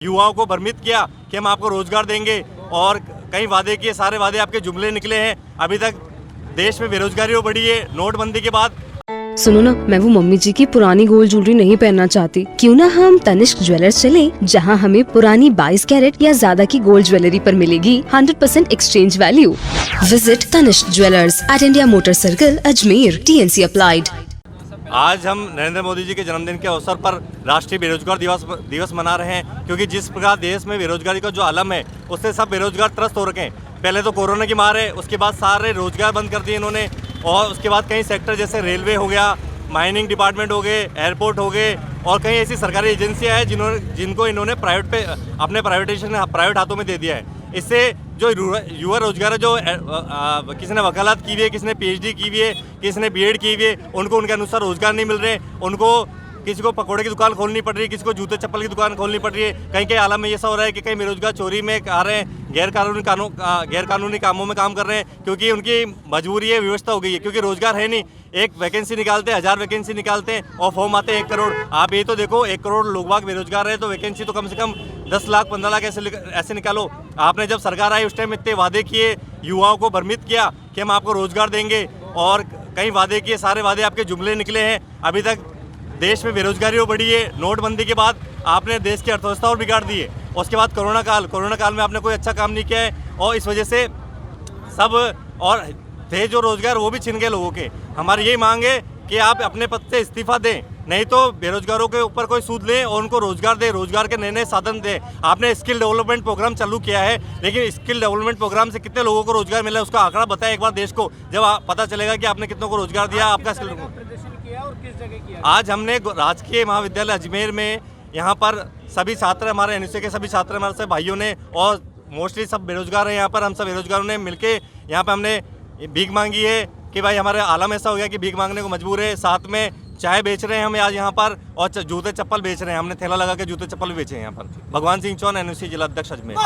युवाओं को भ्रमित किया कि हम आपको रोजगार देंगे और कई वादे किए, सारे वादे आपके जुमले निकले हैं। अभी तक देश में बेरोजगारी बढ़ी है नोटबंदी के बाद। सुनो ना, मैं वो मम्मी जी की पुरानी गोल्ड ज्वेलरी नहीं पहनना चाहती। क्यों ना हम तनिष्क ज्वेलर्स चलें, जहां हमें पुरानी 22 कैरेट या ज्यादा की गोल्ड ज्वेलरी पर मिलेगी 100% exchange value. Visit Tanishq jewellers at India motor circle, Ajmer. TNC applied. आज हम नरेंद्र मोदी जी के जन्मदिन के अवसर पर राष्ट्रीय बेरोजगार दिवस मना रहे हैं, क्योंकि जिस प्रकार देश में बेरोजगारी का जो आलम है उससे सब बेरोजगार त्रस्त हो रखे हैं। पहले तो कोरोना की मार है, उसके बाद सारे रोजगार बंद कर दिए इन्होंने, और उसके बाद कई सेक्टर जैसे रेलवे हो गया, माइनिंग डिपार्टमेंट हो गए, एयरपोर्ट हो गए, और कई ऐसी सरकारी एजेंसियां हैं जिनको इन्होंने प्राइवेट हाथों में दे दिया है। इससे जो युवा रोजगार है, जो किसी ने वकालत की हुई है, किसी ने PhD की हुई है, किसी ने BEd की हुई है, उनको उनके अनुसार रोजगार नहीं मिल रहे। उनको किसी को पकौड़े की दुकान खोलनी पड़ रही है, किसी को जूते चप्पल की दुकान खोलनी पड़ रही है। कहीं कहीं आलम में ऐसा हो रहा है कि कई बेरोजगार चोरी में आ रहे हैं, गैर कानूनी कामों में काम कर रहे हैं, क्योंकि उनकी मजबूरी है, व्यवस्था हो गई है, क्योंकि रोजगार है नहीं। एक वैकेंसी निकालते हैं, 1000 वैकेंसी निकालते हैं और फॉर्म आते हैं 1 करोड़। आप ये तो देखो, 1 करोड़ लोग बाग बेरोजगार रहे तो वैकेंसी तो कम से कम 10 लाख 15 लाख ऐसे निकालो। आपने जब सरकार आई उस टाइम इतने वादे किए, युवाओं को भ्रमित किया कि हम आपको रोजगार देंगे, और कई वादे किए, सारे वादे आपके जुमले निकले हैं। अभी तक देश में बेरोजगारी बढ़ी है नोटबंदी के बाद। आपने देश की अर्थव्यवस्था और बिगाड़ दी है। उसके बाद कोरोना काल में आपने कोई अच्छा काम नहीं किया है, और इस वजह से सब और थे जो रोजगार वो भी छिन गए लोगों के। हमारी यही मांग है कि आप अपने पद से इस्तीफा दें, नहीं तो बेरोजगारों के ऊपर कोई सूद लें और उनको रोजगार दें, रोजगार के नए नए साधन दें। आपने स्किल डेवलपमेंट प्रोग्राम चालू किया है, लेकिन स्किल डेवलपमेंट प्रोग्राम से कितने लोगों को रोजगार मिला है उसका आंकड़ा बताएं एक बार देश को, जब पता चलेगा कि आपने कितनों को रोजगार दिया। आपका स्किल और किस जगह किया? आज हमने राजकीय महाविद्यालय अजमेर में, यहाँ पर सभी छात्र, हमारे NUC के सभी छात्र, हमारे से भाइयों ने, और मोस्टली सब बेरोजगार हैं यहाँ पर, हम सब बेरोजगारों ने मिलके यहाँ पर हमने भीख मांगी है कि भाई हमारे आलम ऐसा हो गया कि भीख मांगने को मजबूर है। साथ में चाय बेच रहे हैं हम आज यहाँ पर, और जूते चप्पल बेच रहे हैं। हमने ठेला लगा के जूते चप्पल भी बेचे हैं यहाँ पर। भगवान सिंह चौहान, NUC जिला अध्यक्ष अजमेर।